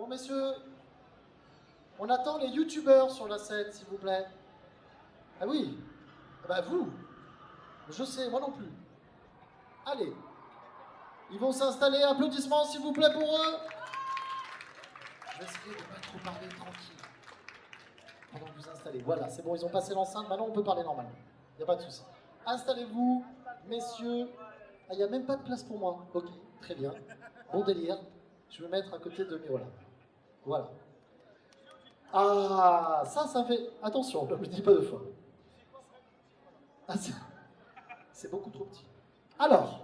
Bon, messieurs, on attend les youtubeurs sur la scène, s'il vous plaît. Ah oui, bah vous, je sais, moi non plus. Allez, ils vont s'installer, applaudissements s'il vous plaît pour eux. Je vais essayer de ne pas trop parler tranquille. Pendant que vous installez, voilà, c'est bon, ils ont passé l'enceinte, maintenant on peut parler normalement. Il n'y a pas de souci. Installez-vous, messieurs. Ah, il n'y a même pas de place pour moi. Ok, très bien. Bon délire. Je vais me mettre à côté de Miola. Voilà. Ah, ça fait... Attention, ne me dis pas deux fois. Ah, c'est beaucoup trop petit. Alors,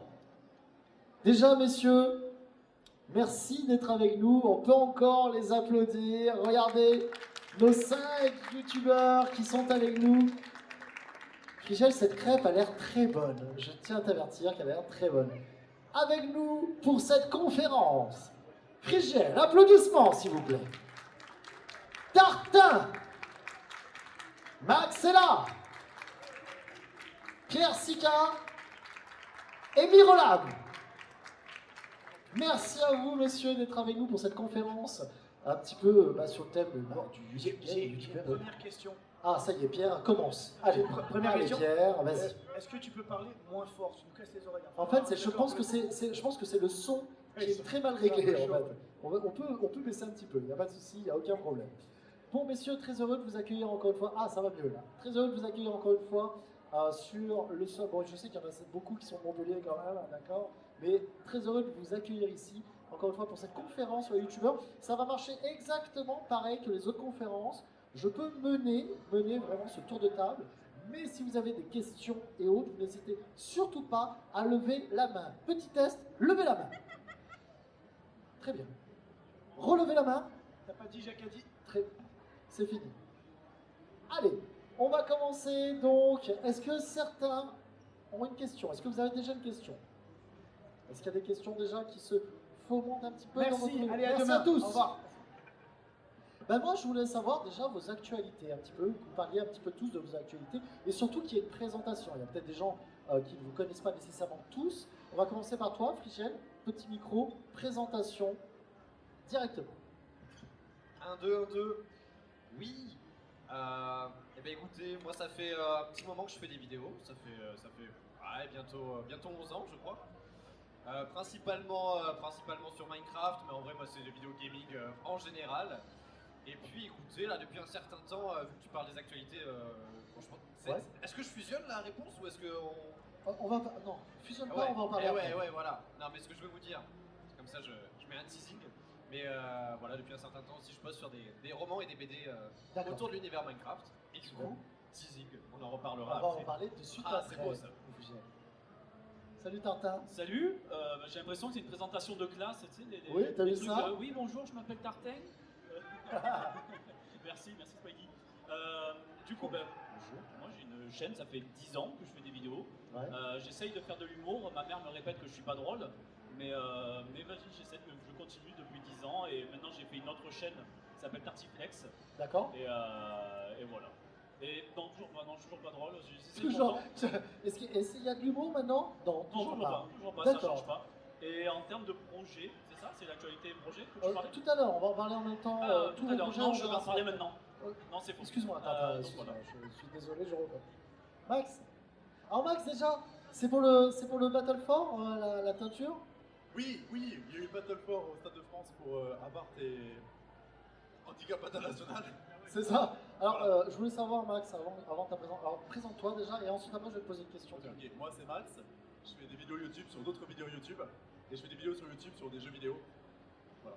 déjà, messieurs, merci d'être avec nous. On peut encore les applaudir. Regardez nos 5 youtubeurs qui sont avec nous. Frigel, cette crêpe a l'air très bonne. Je tiens à t'avertir qu'elle a l'air très bonne. Avec nous pour cette conférence. Frigel, applaudissements s'il vous plaît. Tartin, Max est là. Pierre Sika et Mirolab. Merci à vous, messieurs, d'être avec nous pour cette conférence. Un petit peu sur le thème du J'ai une première question. Ah, ça y est, Pierre, commence. Allez, première question. Pierre, vas-y. Est-ce que tu peux parler moins fort? Tu nous casses les oreilles. En fait, je pense que c'est le son qui est très mal réglé. En fait. On peut baisser un petit peu, il n'y a pas de souci, il n'y a aucun problème. Bon, messieurs, très heureux de vous accueillir encore une fois. Ah, ça va mieux là. Très heureux de vous accueillir encore une fois sur le sol. Bon, je sais qu'il y en a beaucoup qui sont de Montpellier quand même, d'accord. Mais très heureux de vous accueillir ici, encore une fois, pour cette conférence sur les youtubeurs. Ça va marcher exactement pareil que les autres conférences. Je peux mener vraiment ce tour de table. Mais si vous avez des questions et autres, n'hésitez surtout pas à lever la main. Petit test, levez la main. Très bien. Relevez la main. T'as pas dit Jacques a dit? Très bien. C'est fini. Allez, on va commencer donc. Est-ce que certains ont une question? Est-ce que vous avez déjà une question? Est-ce qu'il y a des questions déjà qui se fomentent un petit peu dans votre... Allez, à Merci demain. à tous. Au revoir. Ben moi, je voulais savoir déjà vos actualités un petit peu, que vous parliez un petit peu tous de vos actualités, et surtout qu'il y ait une présentation. Il y a peut-être des gens qui ne vous connaissent pas nécessairement tous. On va commencer par toi, Frigel. Petit micro, présentation, directement. 1, 2, 1, 2. Oui. Eh bien écoutez, moi ça fait un petit moment que je fais des vidéos. Ça fait ouais, bientôt 11 ans, je crois. Principalement sur Minecraft, mais en vrai, moi c'est des vidéos gaming en général. Et puis écoutez, là depuis un certain temps, vu que tu parles des actualités, franchement, Ouais. est-ce que je fusionne la réponse ou est-ce que On va pas... Non, fusionne pas, ouais, on va en parler après. ouais, voilà. Non, mais ce que je veux vous dire, c'est comme ça je mets un teasing. Mais voilà, depuis un certain temps aussi, je poste sur des romans et des BD autour de l'univers Minecraft. Et du coup, teasing, on en reparlera On va après. en parler de suite Ah, après. c'est beau ça. Salut Tartin. Salut, j'ai l'impression que c'est une présentation de classe, tu sais, Oui, t'as vu trucs, ça oui, bonjour, je m'appelle Tartin. Merci Spaggy. Du coup, moi j'ai une chaîne, ça fait 10 ans que je fais des vidéos. Ouais. J'essaye de faire de l'humour, ma mère me répète que je suis pas drôle, mais vas-y, je continue depuis 10 ans et maintenant j'ai fait une autre chaîne qui s'appelle Tartiflex. D'accord. Et voilà. Et non, toujours pas drôle. Toujours. Est-ce qu'il y a de l'humour maintenant? Non, Toujours pas, ça change pas. Et en termes de projet, c'est ça? C'est l'actualité projet que tu parlais? Tout à l'heure, on va en parler en même temps. Tout à l'heure, non, je vais en parler maintenant. Non, c'est faux. Excuse-moi, excuse-moi, voilà. je suis désolé, je reprends. Max. Alors Max, déjà, c'est pour le Battle for, la teinture? Oui, il y a eu Battle for au Stade de France pour Abarth et Handicap International. C'est ça. Alors, je voulais savoir, Max, avant ta présentation. Alors, présente-toi déjà, et ensuite après, je vais te poser une question. Ok, moi c'est Max, je fais des vidéos YouTube sur d'autres vidéos YouTube, et je fais des vidéos sur YouTube sur des jeux vidéo. Voilà.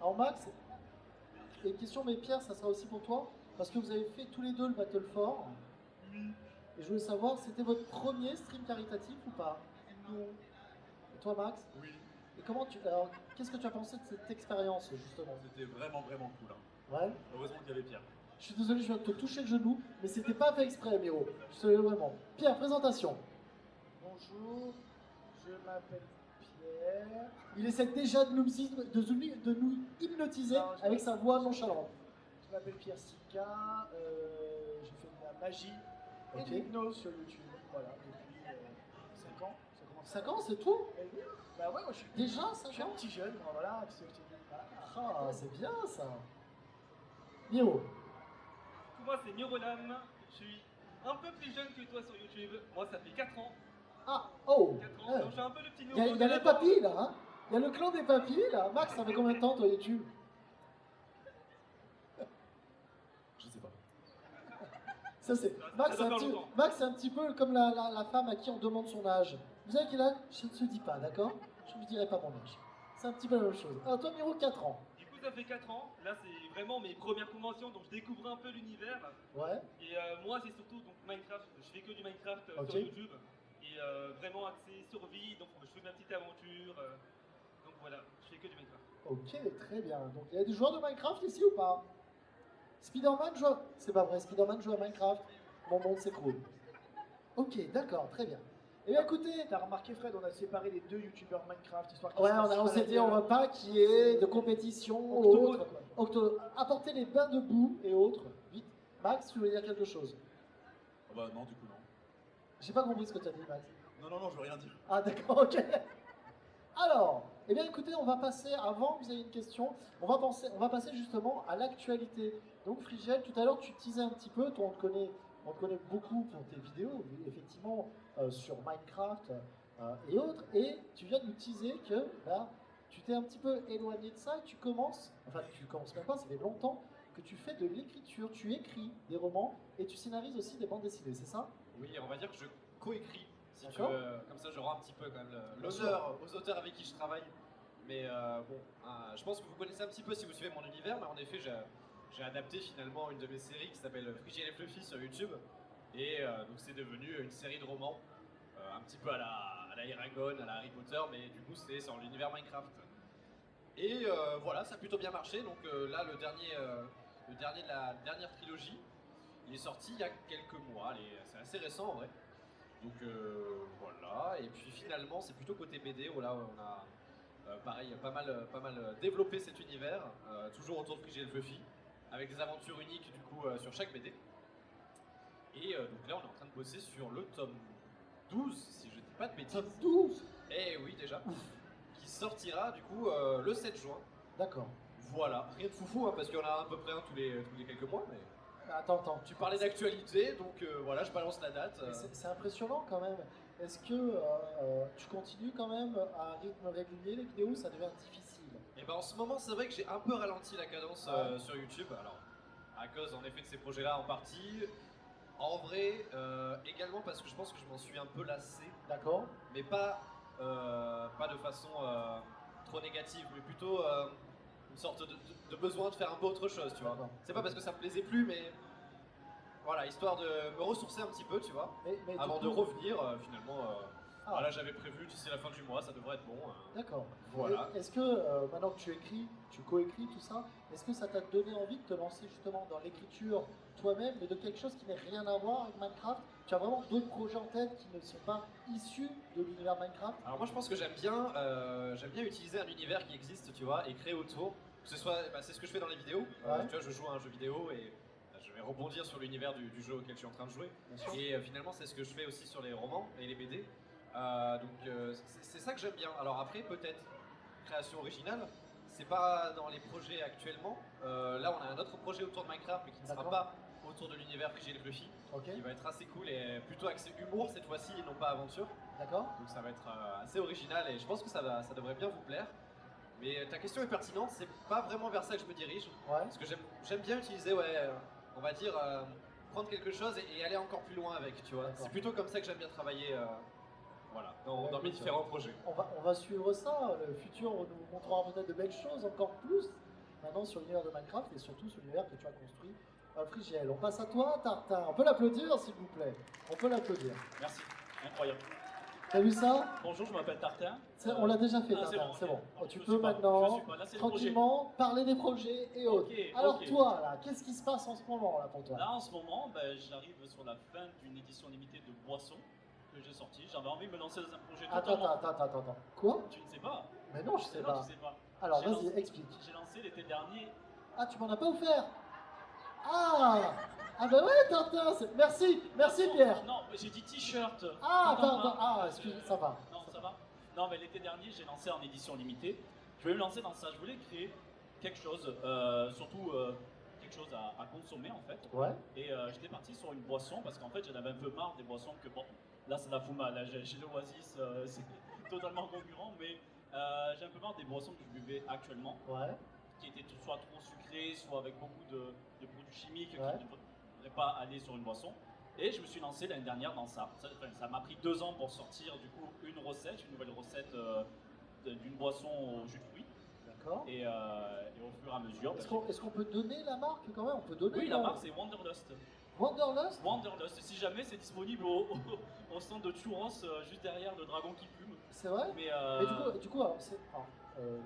Alors Max, une question, mais Pierre, ça sera aussi pour toi, parce que vous avez fait tous les deux le Battle for. Et je voulais savoir, c'était votre premier stream caritatif ou pas? Non. Et toi, Max? Oui. Et alors, qu'est-ce que tu as pensé de cette expérience, justement? C'était vraiment cool. Hein. Ouais. Heureusement qu'il y avait Pierre. Je suis désolé, je viens de te toucher le genou, mais c'était pas fait exprès, Miro. Je te le dis vraiment. Pierre, présentation. Bonjour, je m'appelle Pierre. Il essaie déjà de nous hypnotiser Non, avec sa voix nonchalante. Je m'appelle Pierre Sika, je fais de la magie et Ok. de l'hypnose sur YouTube. Voilà, depuis 5 ans. Ça commence 5 ans, c'est tout? Eh oui. Bah ouais, moi je suis Déjà, je 5 suis un ans? petit jeune, moi, voilà, tu sais que je te dis. Ah, c'est bien ça. Miro. Moi, c'est Mirolam. Je suis un peu plus jeune que toi sur YouTube. Moi, ça fait 4 ans. Ah, oh. 4 ans. Donc, je suis un peu le petit Il nouveau. y a les papilles là, hein. Il y a le clan des papilles là. Max, ça fait combien de temps toi YouTube? Je sais pas. Ça c'est Ça Max, doit faire longtemps. Max, c'est un petit peu comme la femme à qui on demande son âge. Vous avez quel âge? Je ne te dis pas, d'accord? Je ne vous dirai pas mon âge. C'est un petit peu la même chose. Alors toi, Miro, 4 ans. Du coup, ça fait 4 ans. Là, c'est vraiment mes premières conventions. Donc, je découvre un peu l'univers. Ouais. Et moi, c'est surtout donc, Minecraft. Je fais que du Minecraft Ok. sur YouTube. Et vraiment axé survie. Donc, je fais ma petite aventure. Donc, voilà. Je fais que du Minecraft. Ok, très bien. Donc il y a des joueurs de Minecraft ici ou pas? Spider-Man joue. C'est pas vrai, Spider-Man joue à Minecraft. Mon monde s'écroule. Ok, d'accord, très bien. Eh bien écoutez, T'as remarqué, Fred, on a séparé les deux youtubeurs Minecraft, histoire qu'ils ouais, se fassent on pas s'est la dit on gueule. va pas qu'il y ait de compétition ou Octogone, autre. quoi. Apporter les bains de boue et autres. Vite. Max, tu veux dire quelque chose? Ah bah non, du coup, non. J'ai pas compris ce que tu as dit, Max. Non, je veux rien dire. Ah d'accord, ok. Alors, eh bien écoutez, on va passer, avant que vous ayez une question, on va passer justement à l'actualité. Donc Frigel, tout à l'heure tu teasais un petit peu, toi on te connaît beaucoup pour tes vidéos, effectivement, sur Minecraft et autres, et tu viens de nous teaser que bah, tu t'es un petit peu éloigné de ça et tu commences même pas, ça fait longtemps que tu fais de l'écriture, tu écris des romans et tu scénarises aussi des bandes dessinées, c'est ça? Oui, on va dire que je coécris, si tu D'accord. veux. Comme ça, je rends un petit peu quand même Bien l'honneur aux auteurs avec qui je travaille. Mais bon, je pense que vous connaissez un petit peu si vous suivez mon univers, mais en effet, j'ai adapté finalement une de mes séries qui s'appelle Frigel et Fluffy sur YouTube. Et donc, c'est devenu une série de romans, un petit peu à la Eragon, à la Harry Potter, mais du coup, c'est sur l'univers Minecraft. Et voilà, ça a plutôt bien marché. Donc là, le dernier de la dernière trilogie, il est sorti il y a quelques mois. C'est assez récent en vrai. Donc voilà. Et puis finalement, c'est plutôt côté BD où là, on a pareil, pas mal développé cet univers, toujours autour de Frigel et Fluffy, avec des aventures uniques du coup sur chaque BD. Et donc là, on est en train de bosser sur le tome 12, si je dis pas de bêtises. Top 12. Eh oui, déjà. Qui sortira du coup le 7 juin. D'accord. Voilà, rien de foufou, hein, parce qu'il y en a à peu près un tous les quelques mois. Mais Attends. tu parlais d'actualité, donc voilà, je balance la date. Mais c'est impressionnant quand même. Est-ce que tu continues quand même à rythme régulier les vidéos? Ça devient difficile. Et ben en ce moment, c'est vrai que j'ai un peu ralenti la cadence Ouais. sur YouTube. Alors, à cause en effet de ces projets-là en partie. En vrai, également parce que je pense que je m'en suis un peu lassé, D'accord. mais pas de façon trop négative, mais plutôt une sorte de besoin de faire un peu autre chose, tu vois. D'accord. C'est pas parce que ça me plaisait plus, mais voilà, histoire de me ressourcer un petit peu, tu vois, Mais du avant coup- de revenir finalement. Ah. Voilà, j'avais prévu d'ici la fin du mois, ça devrait être bon. D'accord. Voilà. Et est-ce que maintenant que tu écris, tu coécris tout ça, est-ce que ça t'a donné envie de te lancer justement dans l'écriture toi-même, mais de quelque chose qui n'a rien à voir avec Minecraft? Tu as vraiment d'autres projets en tête qui ne sont pas issus de l'univers Minecraft? Alors moi je pense que j'aime bien utiliser un univers qui existe, tu vois, et créer autour. Que ce soit, c'est ce que je fais dans les vidéos. Ouais. Tu vois, je joue à un jeu vidéo et je vais rebondir sur l'univers du jeu auquel je suis en train de jouer. Bien sûr. Et finalement c'est ce que je fais aussi sur les romans et les BD. C'est ça que j'aime bien. Alors après peut-être création originale. C'est pas dans les projets actuellement. Là on a un autre projet autour de Minecraft mais qui ne sera D'accord. pas autour de l'univers Frigel et Fluffy. Ok. Qui va être assez cool et plutôt axé humour cette fois-ci et non pas aventure. D'accord. Donc ça va être assez original et je pense que ça devrait bien vous plaire. Mais ta question est pertinente, c'est pas vraiment vers ça que je me dirige. Ouais. Parce que j'aime bien utiliser, on va dire, prendre quelque chose et aller encore plus loin avec, tu vois. D'accord. C'est plutôt comme ça que j'aime bien travailler voilà, dans Ouais, mes écoute, différents projets. On va suivre ça. Le futur nous montrera peut-être de belles choses, encore plus, maintenant sur l'univers de Minecraft et surtout sur l'univers que tu as construit. Frigel, on passe à toi, Tartin. On peut l'applaudir, s'il vous plaît. On peut l'applaudir. Merci, incroyable. T'as vu ça? Bonjour, je m'appelle Tartin. On l'a déjà fait, Ah, c'est Tartin, bon, c'est ok. bon. Donc, Tu je peux suis pas, maintenant, je suis pas. Là, c'est le projet. tranquillement, parler des projets et autres. Ok, Alors ok. toi, là, qu'est-ce qui se passe en ce moment, là, pour toi? Là, en ce moment, j'arrive sur la fin d'une édition limitée de Boisson que j'ai sortie. J'avais envie de me lancer dans un projet totalement... Attends. Quoi? Tu ne sais pas? Mais non, je sais Non, pas. tu sais pas. Alors, J'ai vas-y, lancé- explique. J'ai lancé l'été dernier. Ah, tu m'en as pas offert? Ah bah ouais, Tartin, merci Pierre. Non, mais j'ai dit t-shirt. Ah, Attends, attends, excuse, ça va. Non, ça va. Non, mais l'été dernier, j'ai lancé en édition limitée. Je voulais me lancer dans ça. Je voulais créer quelque chose, surtout quelque chose à consommer en fait. Ouais. Et j'étais parti sur une boisson parce qu'en fait j'en avais un peu marre des boissons que bon, là ça la fout mal, là, chez l'Oasis c'est totalement concurrent, mais j'ai un peu marre des boissons que je buvais actuellement, Ouais. qui étaient soit trop sucrées, soit avec beaucoup de produits chimiques Ouais. qui ne devraient pas aller sur une boisson. Et je me suis lancé l'année dernière dans ça. Ça m'a pris 2 ans pour sortir du coup une nouvelle recette d'une boisson au jus de fruits. D'accord. Et au fur et à mesure. Est-ce qu'on peut donner la marque quand même? On peut donner. Oui, non la marque c'est Wanderlust. Wanderlust. Wanderlust, si jamais c'est disponible au stand de Churros juste derrière le dragon qui plume. C'est vrai. Mais, Mais du coup alors,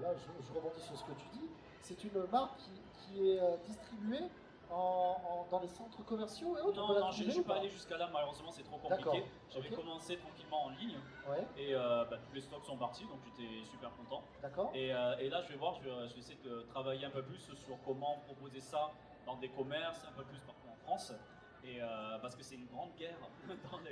là je rebondis sur ce que tu dis. C'est une marque qui est distribuée dans les centres commerciaux et autres. On peut la non, je trouver suis ou pas allé jusqu'à là, malheureusement c'est trop D'accord. compliqué. J'avais Ok. commencé tranquillement en ligne Ouais. et tous les stocks sont partis donc j'étais super content. D'accord. Et là je vais voir, je vais essayer de travailler un peu plus sur comment proposer ça dans des commerces, un peu plus partout en France. Et parce que c'est une grande guerre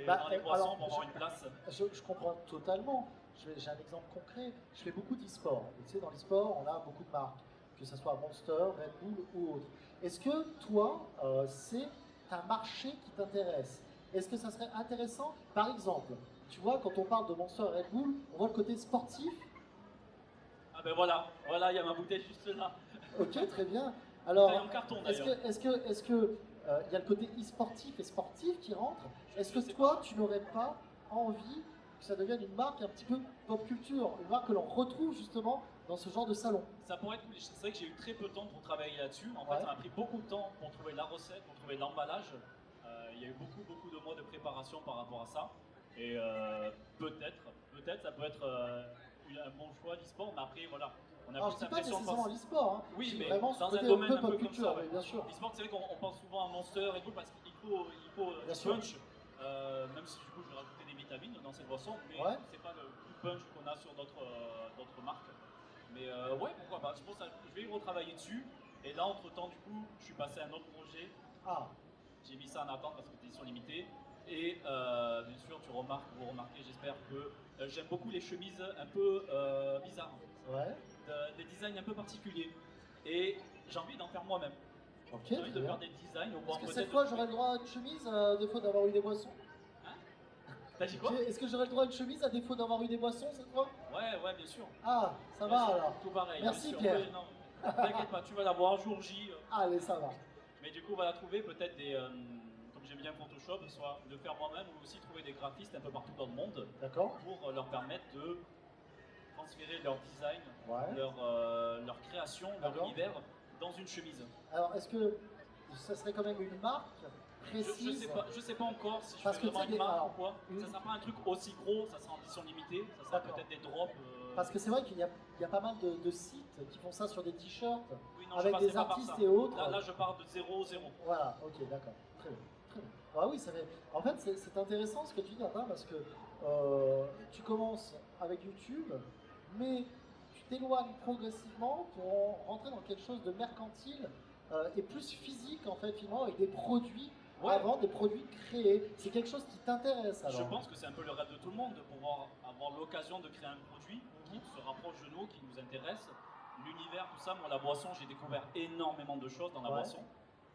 dans les boissons alors, pour avoir une place. Je comprends totalement. J'ai un exemple concret. Je fais beaucoup d'e-sport. Et tu sais, dans l'e-sport, on a beaucoup de marques, que ce soit Monster, Red Bull ou autre. Est-ce que toi, c'est un marché qui t'intéresse? Est-ce que ça serait intéressant, par exemple, tu vois, quand on parle de Monster et Red Bull, on voit le côté sportif. Ah ben voilà, il y a ma bouteille juste là. Ok, très bien. Alors, Bouteille en carton, est-ce que il y a le côté e-sportif et sportif qui rentre? Est-ce que toi, tu n'aurais pas envie que ça devienne une marque un petit peu pop culture, une marque que l'on retrouve justement dans ce genre de salon? Ça pourrait être cool. C'est vrai que j'ai eu très peu de temps pour travailler là-dessus. En Ouais. fait, ça m'a pris beaucoup de temps pour trouver la recette, pour trouver l'emballage. Il y a eu beaucoup de mois de préparation par rapport à ça. Et peut-être ça peut être un bon choix d'e-sport, mais après voilà, on a Alors, je plus dis pas l'impression de nécessairement penser. l'e-sport, hein. Oui, C'est mais vraiment ce dans un côté domaine peu un peu pop comme culture, ça, oui, bien sûr. L'e-sport, c'est vrai qu'on pense souvent à Monster et tout parce qu'il faut Bien du sûr. punch, même si du coup je vais rajouter des vitamines dans cette boisson, mais Ouais. c'est pas le punch qu'on a sur d'autres marques. Mais ouais, pourquoi pas. Je pense que je vais y retravailler dessus. Et là, entre-temps, du coup, je suis passé à un autre projet. Ah, J'ai mis ça en attente parce que c'est édition limitée. Et bien sûr, vous remarquez, j'espère que j'aime beaucoup les chemises un peu bizarres, ouais. des designs un peu particuliers. Et j'ai envie d'en faire moi-même. Ok, J'ai très envie de bien. faire des designs au point Est-ce que peut-être. cette fois, j'aurai le droit à une chemise à défaut d'avoir eu des boissons? T'as dit quoi? Est-ce que j'aurai le droit à une chemise à défaut d'avoir eu des boissons cette fois? Ouais, bien sûr. Ah, ça Bien va sûr, alors. Tout pareil. Merci, bien sûr. Pierre. Ouais, non, t'inquiète pas, tu vas l'avoir jour J. Allez, ça va. Mais du coup, on va trouver peut-être des. Comme j'aime bien Photoshop, soit de faire moi-même ou aussi trouver des graphistes un peu partout dans le monde D'accord. pour leur permettre de transférer leur design, Ouais. leur création, leur D'accord. univers dans une chemise. Alors, est-ce que ça serait quand même une marque précise? Je sais pas encore si je Parce fais que vraiment tu sais, une marque alors, ou quoi. Ça sera pas un truc aussi gros, ça sera en édition limitée, ça sera D'accord. peut-être des drops. Parce que c'est vrai qu'il y a pas mal de sites qui font ça sur des t-shirts Oui, non, je avec passais des pas par artistes ça. et autres. Là, je pars de 0-0. Voilà, ok, d'accord. Très bien. Très bien. Ah oui, ça fait... En fait, c'est intéressant ce que tu dis, Nathan, parce que tu commences avec YouTube, mais tu t'éloignes progressivement pour rentrer dans quelque chose de mercantile et plus physique, en fait, finalement, avec des produits Ouais. avant, des produits créés. C'est quelque chose qui t'intéresse, alors. Je pense que c'est un peu le rêve de tout le monde de pouvoir avoir l'occasion de créer un produit qui se rapproche de nous, qui nous intéresse. L'univers, tout ça, moi, la boisson, j'ai découvert énormément de choses dans la Ouais. boisson.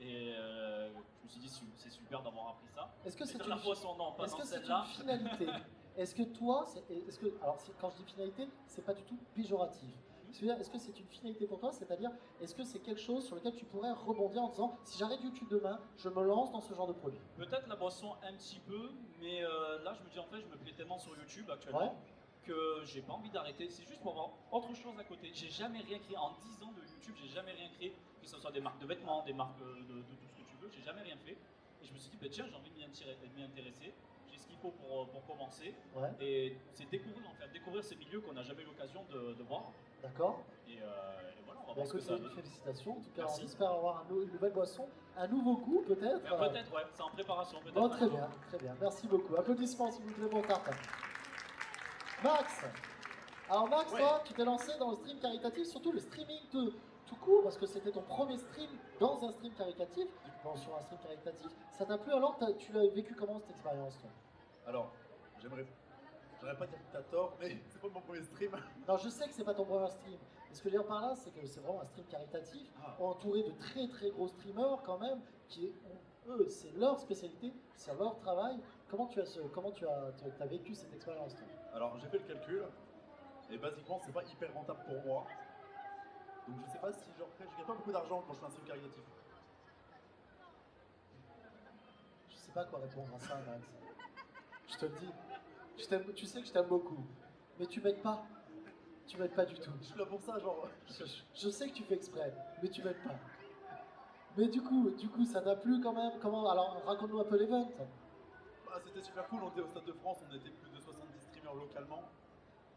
Et je me suis dit, c'est super d'avoir appris ça. Est-ce que Mais c'est dans la boisson, non, pas Est-ce dans que c'est celle-là. une finalité? Est-ce que toi, alors quand je dis finalité, c'est pas du tout péjoratif. C'est-à-dire, est-ce que c'est une finalité pour toi? C'est-à-dire, est-ce que c'est quelque chose sur lequel tu pourrais rebondir en disant, si j'arrête YouTube demain, je me lance dans ce genre de produit? Peut-être la boisson un petit peu, mais là, je me dis, en fait, je me plais tellement sur YouTube actuellement Ouais. que j'ai pas envie d'arrêter. C'est juste pour avoir autre chose à côté. J'ai jamais rien créé. En 10 ans de YouTube, j'ai jamais rien créé. Que ce soit des marques de vêtements, des marques de tout ce que tu veux, j'ai jamais rien fait. Et je me suis dit, bah, tiens, j'ai envie de m'y intéresser. J'ai ce qu'il faut pour commencer. Ouais, Et c'est découvrir, en fait, découvrir ces milieux qu'on n'a jamais eu l'occasion de voir. d'accord. Et voilà, on va Bah, voir ce que écoute, ça donne. félicitations. En tout cas, Merci. on espère avoir une nouvelle boisson, un nouveau goût peut-être. Peut-être, ouais, c'est en préparation. Peut-être Bon, un très jour. bien, très bien. Merci beaucoup. Applaudissements s'il vous plaît pour Tartin. Max. Alors Max, Ouais. toi, tu t'es lancé dans le stream caritatif, surtout le streaming tout court, parce que c'était ton premier stream dans un stream caritatif, sur un stream caritatif. Ça t'a plu alors? Tu l'as vécu comment cette expérience, toi? Alors, j'aimerais pas dire que t'as tort, mais c'est pas mon premier stream. Non, je sais que c'est pas ton premier stream, Et ce que je veux dire par là, c'est que c'est vraiment un stream caritatif, Ah. entouré de très très gros streamers quand même, eux, c'est leur spécialité, c'est leur travail. Comment tu as vécu cette expérience toi? Alors j'ai fait le calcul, et basiquement c'est pas hyper rentable pour moi. Donc je sais pas si je gagne pas beaucoup d'argent quand je fais un stream caritatif. Je sais pas quoi répondre à ça, Max. Je te le dis. Tu sais que je t'aime beaucoup. Mais tu m'aides pas. Tu m'aides pas du tout. Je suis là pour ça, genre. Je sais que tu fais exprès, mais tu m'aides pas. Mais du coup, ça t'a plu quand même? Comment? Alors, raconte-nous un peu l'event. Bah, c'était super cool, on était au Stade de France, on était plus de 70 streamers localement.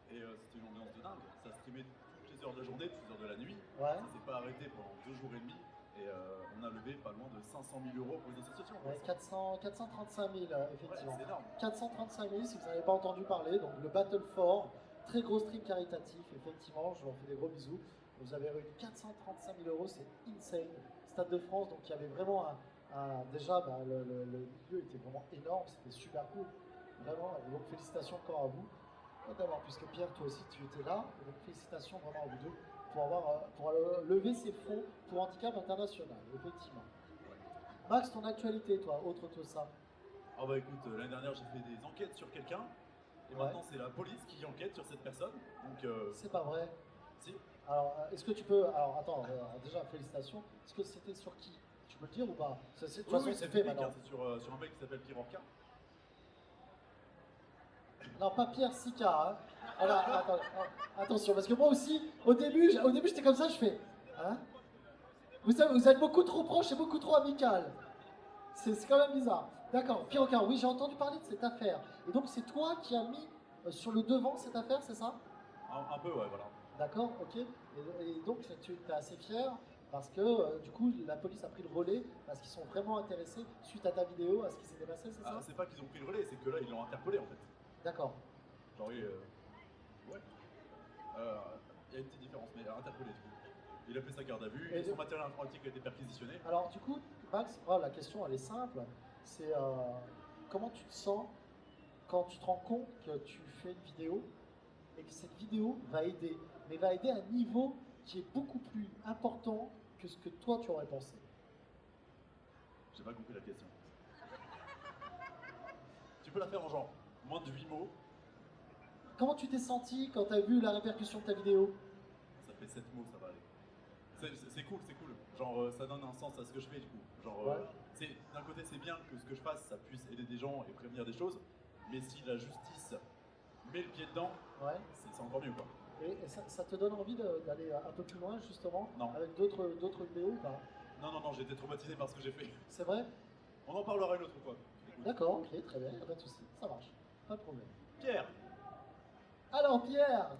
Et c'était une ambiance de dingue. Ça streamait toutes les heures de la journée, toutes les heures de la nuit. Ouais. Ça s'est pas arrêté pendant 2 jours et demi. Et on a levé pas loin de 500 000 euros pour les associations. Ouais, 435 000, effectivement. Ouais, c'est énorme. 435 000, si vous n'avez pas entendu parler, donc le Battle for, très gros stream caritatif, effectivement, je vous en fais des gros bisous. Vous avez réuni 435 000 euros, c'est insane. Stade de France, donc il y avait vraiment déjà, le milieu était vraiment énorme, c'était super cool. Vraiment, et donc félicitations encore à vous. D'abord, puisque Pierre, toi aussi, tu étais là, donc félicitations vraiment à vous deux pour lever ces fonds pour handicap international, effectivement. Max, ton actualité, toi, autre que ça? Ah bah écoute, l'année dernière j'ai fait des enquêtes sur quelqu'un. Et Ouais. maintenant c'est la police qui enquête sur cette personne. Donc C'est pas vrai. si. Alors, est-ce que tu peux. Alors, attends, déjà, félicitations. Est-ce que c'était sur qui? Tu peux le dire ou pas? De toute façon, c'est fait public, maintenant. hein, c'est sur un mec qui s'appelle Pierre Orca. Non, pas Pierre Sika. Hein. Alors, attention, parce que moi aussi, au début j'étais comme ça, je fais. Hein? Vous savez, vous êtes beaucoup trop proches et beaucoup trop amical. C'est quand même bizarre. D'accord, Pierre Orca, oui, j'ai entendu parler de cette affaire. Et donc, c'est toi qui as mis sur le devant cette affaire, c'est ça? Un peu, ouais, voilà. D'accord, ok. Et donc, tu es assez fier parce que du coup, la police a pris le relais parce qu'ils sont vraiment intéressés suite à ta vidéo, à ce qui s'était passé, c'est ça? Ah, c'est pas qu'ils ont pris le relais, c'est que là ils l'ont interpellé en fait. D'accord. Genre, ouais. Il y a une petite différence, mais interpellé du coup. Il a fait sa garde à vue Et et son matériel informatique a été perquisitionné. Alors, du coup, Max, la question, elle est simple. C'est comment tu te sens quand tu te rends compte que tu fais une vidéo et que cette vidéo va aider, mais va aider à un niveau qui est beaucoup plus important que ce que toi tu aurais pensé. J'ai pas compris la question. Tu peux la faire en genre moins de 8 mots, Comment tu t'es senti quand tu as vu la répercussion de ta vidéo? ça fait 7 mots, ça va aller. C'est cool, c'est cool. Genre ça donne un sens à ce que je fais du coup. Genre Ouais. d'un côté c'est bien que ce que je fasse ça puisse aider des gens et prévenir des choses, mais si la justice met le pied dedans, Ouais. c'est encore mieux quoi. Et ça te donne envie d'aller un peu plus loin justement Non. avec d'autres vidéos ou pas? Non, j'ai été traumatisé par ce que j'ai fait. C'est vrai? On en parlera une autre fois. Écoute. D'accord, ok, très bien, pas de souci, ça marche, pas de problème. Pierre, Alors Pierre,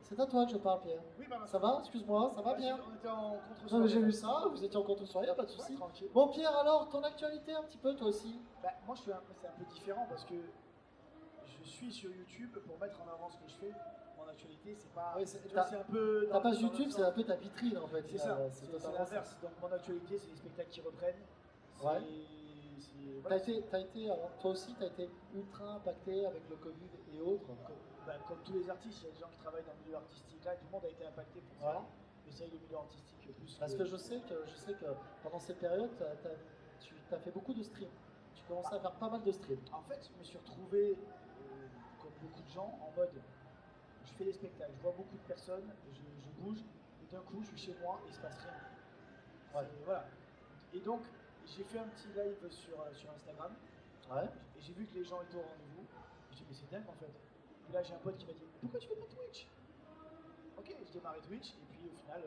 c'est à toi que je parle, Pierre. Oui, bah, Ça va? Excuse-moi, ça va bien? On était en Non, contre-soirée. mais j'ai vu ça, vous étiez en contre-soirée, pas de Ouais, souci. tranquille. Bon Pierre, alors, ton actualité un petit peu, toi aussi? Bah, moi, c'est un peu différent parce que je suis sur YouTube pour mettre en avant ce que je fais. Mon actualité, c'est pas. Oui, tu vois, c'est un peu. Ta dans- page dans YouTube, l'autre c'est un sens. peu ta vitrine en fait. C'est ça, C'est c'est totalement ça. l'inverse. Donc, mon actualité, c'est les spectacles qui reprennent. Ouais. Voilà, Toi aussi, tu as été ultra impacté avec le Covid et autres. comme tous les artistes, il y a des gens qui travaillent dans le milieu artistique. Là, tout le monde a été impacté pour Ouais. ça. Mais c'est le milieu artistique plus. Parce que je sais que pendant cette période, tu as fait beaucoup de streams. Tu commençais à faire pas mal de streams. En fait, je me suis retrouvé, comme beaucoup de gens, en mode je fais des spectacles, je vois beaucoup de personnes, je bouge, et d'un coup, je suis chez moi et il se passe rien. Ouais. Voilà. Et donc, j'ai fait un petit live sur Instagram, Ouais. et j'ai vu que les gens étaient au rendez-vous. Je dis, mais c'est dingue en fait. Et là, j'ai un pote qui m'a dit, pourquoi tu fais pas Twitch? Ok, j'ai démarré Twitch, et puis au final,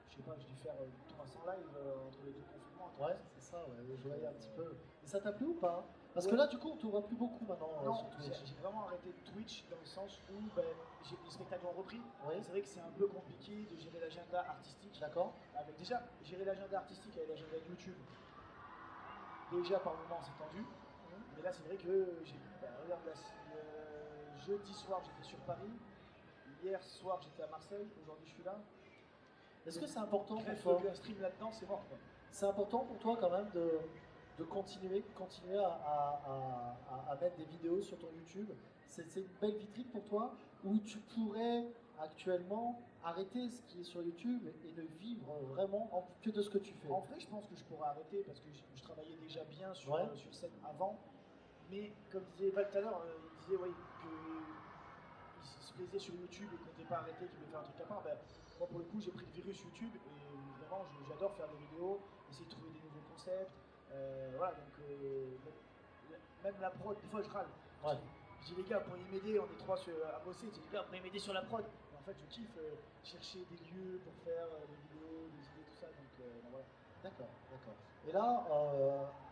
je sais pas, j'ai dû faire 300 lives entre les deux confinements. Ouais, c'est ça, ouais, je voyais un petit peu. Et ça t'a plu ou pas? Parce que Ouais. là, du coup, on te voit plus beaucoup maintenant Non, sur j'ai Twitch. j'ai vraiment arrêté Twitch dans le sens où les spectacles ont repris. Oui. C'est vrai que c'est un peu compliqué de gérer l'agenda artistique. D'accord. Déjà, gérer l'agenda artistique avec l'agenda de YouTube, déjà par moment c'est tendu. Mais là, c'est vrai que regarde là, jeudi soir j'étais sur Paris, hier soir j'étais à Marseille, aujourd'hui je suis là. Est-ce que c'est important pour Bref, toi? un stream là-dedans, c'est mort quoi. C'est important pour toi quand même de de continuer à mettre des vidéos sur ton YouTube? C'est une belle vitrine pour toi, où tu pourrais actuellement arrêter ce qui est sur YouTube et ne vivre vraiment que de ce que tu fais? En vrai, je pense que je pourrais arrêter parce que je travaillais déjà bien sur, Ouais. sur scène avant. Mais comme disait Val tout à l'heure, il disait ouais, qu'il se plaisait sur YouTube et qu'on n'était pas arrêté, qu'il voulait faire un truc à part. Ben, moi, pour le coup, j'ai pris le virus YouTube et vraiment, j'adore faire des vidéos, essayer de trouver des nouveaux concepts. Voilà, donc même la prod, des fois, je râle. Ouais. Je dis les gars, pourriez m'aider, on est trois à bosser. Je dis les gars, pourriez m'aider sur la prod. Et en fait, je kiffe chercher des lieux pour faire des vidéos, des idées, tout ça. Donc voilà. D'accord, d'accord. Et là,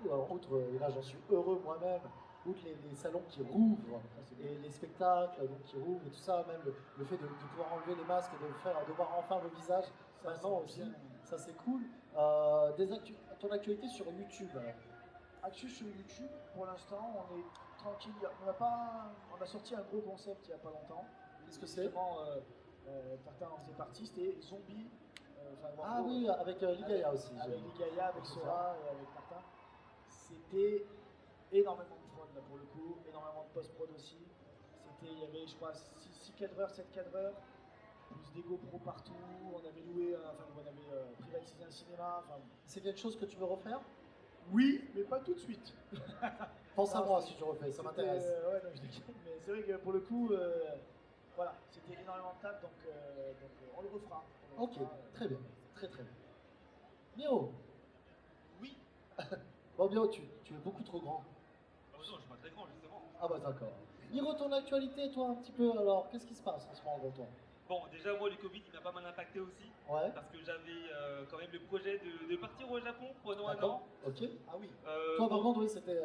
alors, outre, et là j'en suis heureux moi-même, outre les salons qui rouvrent et les spectacles donc, qui rouvrent et tout ça, même le fait de pouvoir enlever les masques et de voir enfin le visage, Ça, maintenant c'est aussi, bien. ça c'est cool. Ton actualité sur YouTube alors. Actu sur YouTube, pour l'instant, on est tranquille. On a sorti un gros concept il n'y a pas longtemps. Qu'est-ce que c'est? Justement, Tartin en faisait partie, c'était Zombie. Ah oui, avec Ligaya aussi. Avec Ligaya, avec C'est Sora et avec Tartin. C'était énormément de prod là pour le coup, énormément de post-prod aussi. Il y avait, je crois, 6 cadreurs, 7 cadreurs, plus des GoPro partout. On avait loué, on avait privatisé un cinéma. C'est quelque chose que tu veux refaire? Oui, mais pas tout de suite. Pense à Non, moi c'est- si tu refais, ça C'était, m'intéresse. ouais, non, je déconne, mais c'est vrai que pour le coup, voilà, c'était énormément de table, donc on le refera. On le Ok, refera, très bien, très très bien. Miro, Oui. bon Miro, tu es beaucoup trop grand. Ah, non, je suis pas très grand, justement. Ah bah d'accord. Miro, ton actualité, toi, un petit peu, alors, qu'est-ce qui se passe en ce moment pour toi? Bon, déjà, moi, le Covid, il m'a pas mal impacté aussi. Ouais, Parce que j'avais quand même le projet de partir au Japon pendant un d'accord, an. ok. Ah oui, Toi, par Bon, contre, oui, c'était...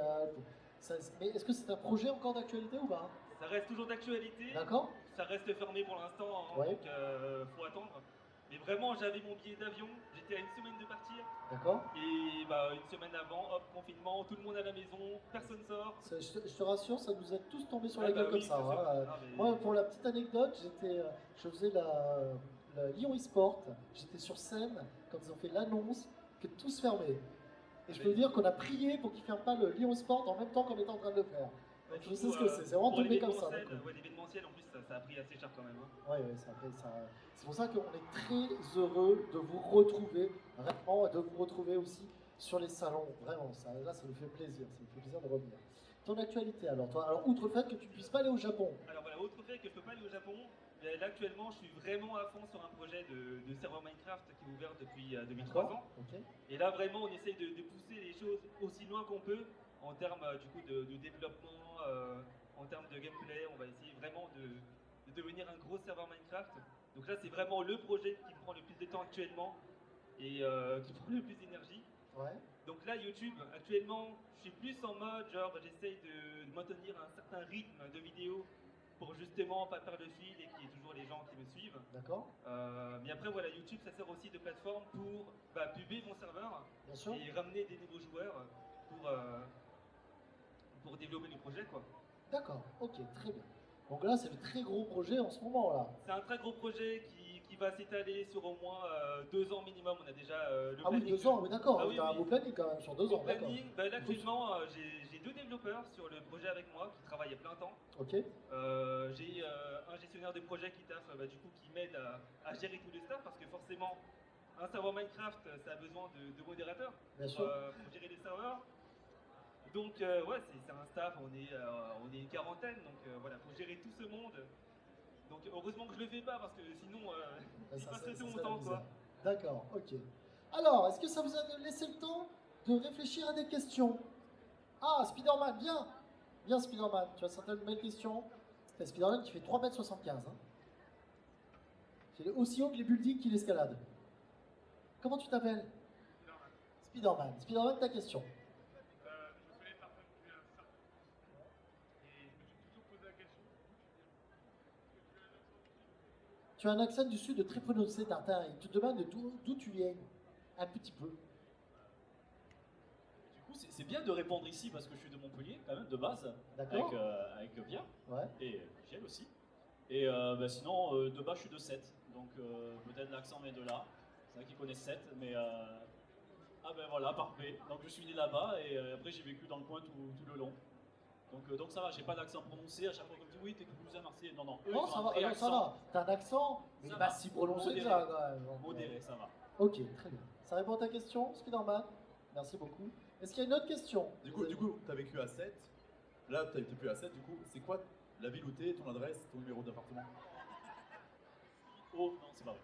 mais est-ce que c'est un projet encore d'actualité ou pas? ça reste toujours d'actualité. D'accord. Ça reste fermé pour l'instant, hein, Ouais. donc faut attendre. Mais vraiment, j'avais mon billet d'avion. J'étais à une semaine de partir. D'accord. Et bah, une semaine avant, hop, confinement, tout le monde à la maison, personne sort. Je te rassure, ça nous a tous tombé sur Ah la bah gueule comme oui, ça. c'est sûr. Hein. Ah, mais- Moi, pour la petite anecdote, je faisais la Lyon eSport. J'étais sur scène quand ils ont fait l'annonce que tout se fermait. Et je peux vous dire qu'on a prié pour qu'ils ne ferment pas le Lyon eSport en même temps qu'on était en train de le faire. Bah, Donc je du sais coup, ce que c'est vraiment pour tombé comme ça. l'événementiel, d'un coup. ouais, l'événementiel, en plus, ça a pris assez cher quand même. Hein. Ouais, c'est pour ça qu'on est très heureux de vous retrouver, vraiment, et de vous retrouver aussi sur les salons. Vraiment, là, ça nous fait plaisir. Ça nous fait plaisir de revenir. Ton actualité, alors, toi, alors outre le fait que tu ne puisses pas aller au Japon. Alors voilà, autre fait que je peux pas aller au Japon, là actuellement je suis vraiment à fond sur un projet de serveur Minecraft qui est ouvert depuis 2003 ans. Ok. Et là vraiment on essaye de pousser les choses aussi loin qu'on peut en termes du coup de développement, en termes de gameplay. On va essayer vraiment de devenir un gros serveur Minecraft. Donc là c'est vraiment le projet qui prend le plus de temps actuellement et qui prend le plus d'énergie. Ouais. Donc là, YouTube, actuellement, je suis plus en mode, genre, j'essaye de maintenir un certain rythme de vidéo pour justement pas perdre le fil et qu'il y ait toujours les gens qui me suivent. D'accord. Mais après, voilà, YouTube, ça sert aussi de plateforme pour puber mon serveur Bien sûr. et ramener des nouveaux joueurs pour développer le projet, quoi. D'accord. Ok, très bien. Donc là, c'est le très gros projet en ce moment là. C'est un très gros projet qui va s'étaler sur au moins 2 ans minimum. On a déjà le Ah oui, planning. 2 ans, oui, d'accord. Ah oui, T'as un oui. beau planning quand même sur 2 Au ans, d'accord. planning, là actuellement, j'ai 2 développeurs sur le projet avec moi qui travaillent à plein temps. Ok. J'ai un gestionnaire de projet qui taffe, du coup, qui m'aide à gérer tout le staff parce que forcément, un serveur Minecraft, ça a besoin de modérateurs Bien sûr. pour gérer les serveurs. Donc, ouais, c'est un staff, on est une quarantaine, donc voilà, faut gérer tout ce monde. Donc, heureusement que je le fais pas parce que sinon, j'y passerais tout mon serait temps, la quoi. misère. D'accord, ok. Alors, est-ce que ça vous a laissé le temps de réfléchir à des questions? Ah, Spider-Man, bien. Bien, Spider-Man. Tu as certaines belles questions. C'est Spider-Man qui fait 3,75 m. Hein. Il est aussi haut que les buildings qu'il escalade. Comment tu t'appelles? Spider-Man. Spider-Man, ta question. Je connais Tartin depuis un certain temps. Et je me suis toujours posé la question, Tu as un accent du sud très prononcé, Tartin. Il te demande d'où tu viens. Un petit peu. Du coup, c'est bien de répondre ici parce que je suis de Montpellier, quand même, de base, D'accord. avec Pierre Ouais. et Michel aussi. Et sinon, de base, je suis de 7, donc peut-être l'accent vient de là. C'est vrai qu'ils connaissent 7, mais Ah ben voilà, parfait. Donc je suis né là-bas et après j'ai vécu dans le coin tout le long. Donc ça va, j'ai pas d'accent prononcé. À chaque fois qu'on me dit oui, t'es toulousain, Marseillais. Non, non, eux Non, ils ont ça un va, vrai non, ça accent. va. T'as un accent, mais Ça pas va. si prononcé que Modéré. ça, quand même. Donc, Modéré, ça va. Ok, très bien. Ça répond à ta question, Spider-Man? Merci beaucoup. Est-ce qu'il y a une autre question? Du coup, t'as vécu à 7. Là, t'es plus à 7. Du coup, c'est quoi la ville où t'es, ton adresse, ton numéro d'appartement? Oh non, c'est pas vrai.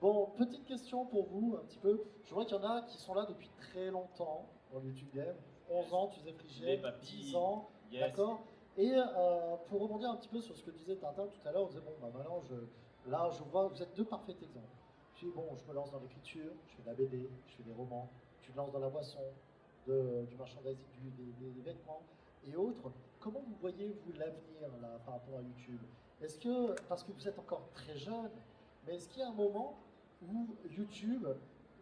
Bon, petite question pour vous, un petit peu. Je vois qu'il y en a qui sont là depuis très longtemps dans le YouTube Game. 11 ans, tu faisais Les Frigel, papis, 10 ans, yes. d'accord. Et pour rebondir un petit peu sur ce que disait Tintin tout à l'heure, on disait, bon, bah maintenant, là, je vois, vous êtes deux parfaits exemples. Je dis, bon, je me lance dans l'écriture, je fais de la BD, je fais des romans, tu te lances dans la boisson, du merchandising, des vêtements et autres. Comment vous voyez, vous, l'avenir, là, par rapport à YouTube? Est-ce que, parce que vous êtes encore très jeune, mais est-ce qu'il y a un moment où YouTube,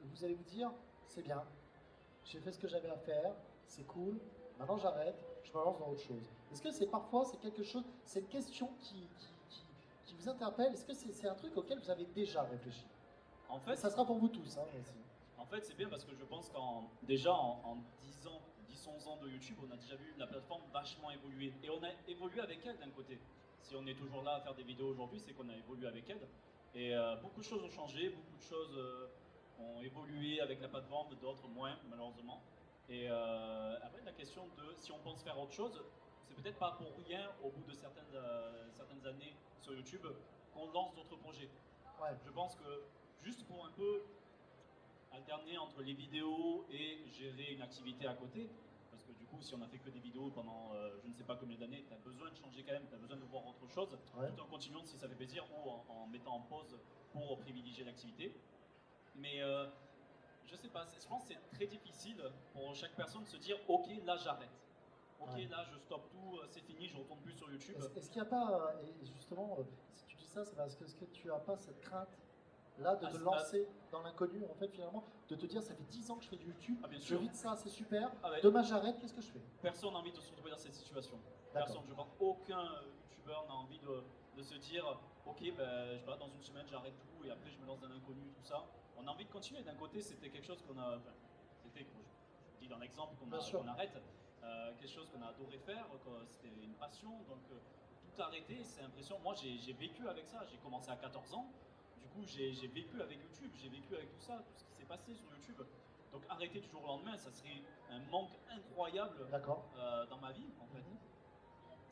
vous allez vous dire, c'est bien, j'ai fait ce que j'avais à faire, c'est cool, maintenant j'arrête, je me lance dans autre chose. Est-ce que c'est parfois, c'est quelque chose, c'est une question qui vous interpelle, est-ce que c'est un truc auquel vous avez déjà réfléchi? En Et fait, ça sera pour vous tous, hein, aussi. En fait, c'est bien parce que je pense qu'en 10 ans, 10-11 ans de YouTube, on a déjà vu la plateforme vachement évoluer. Et on a évolué avec elle d'un côté. Si on est toujours là à faire des vidéos aujourd'hui, c'est qu'on a évolué avec elle. Et beaucoup de choses ont changé, beaucoup de choses ont évolué avec la plateforme, d'autres moins, malheureusement. Et après, la question de si on pense faire autre chose, c'est peut-être pas pour rien, au bout de certaines années sur YouTube, qu'on lance d'autres projets. Ouais. Je pense que juste pour un peu alterner entre les vidéos et gérer une activité à côté, parce que du coup, si on a fait que des vidéos pendant je ne sais pas combien d'années, tu as besoin de changer quand même, tu as besoin de voir autre chose, Ouais. tout en continuant si ça fait plaisir ou en mettant en pause pour privilégier l'activité. Mais je sais pas, je pense que c'est très difficile pour chaque personne de se dire ok, là j'arrête. Ok, Ouais. là je stoppe tout, c'est fini, je retourne plus sur YouTube. Est-ce qu'il n'y a pas, et justement, si tu dis ça, c'est parce que est-ce que tu n'as pas cette crainte là de te lancer dans l'inconnu, en fait, finalement, de te dire ça fait 10 ans que je fais du YouTube, Ah, bien je sûr. vis de ça, c'est super, Ah ouais. demain j'arrête, qu'est-ce que je fais? Personne n'a envie de se retrouver dans cette situation. D'accord. Personne, je pense, aucun youtubeur n'a envie de se dire ok, ben, je sais pas, dans une semaine j'arrête tout et après je me lance dans l'inconnu, tout ça. On a envie de continuer. D'un côté, c'était quelque chose qu'on a. Enfin, c'était, je dis dans l'exemple Bien sûr. qu'on arrête, quelque chose qu'on a adoré faire, c'était une passion. Donc tout arrêter, c'est l'impression. Moi, j'ai vécu avec ça. J'ai commencé à 14 ans. Du coup, j'ai vécu avec YouTube, j'ai vécu avec tout ça, tout ce qui s'est passé sur YouTube. Donc arrêter du jour au lendemain, ça serait un manque incroyable D'accord. dans ma vie, en fait.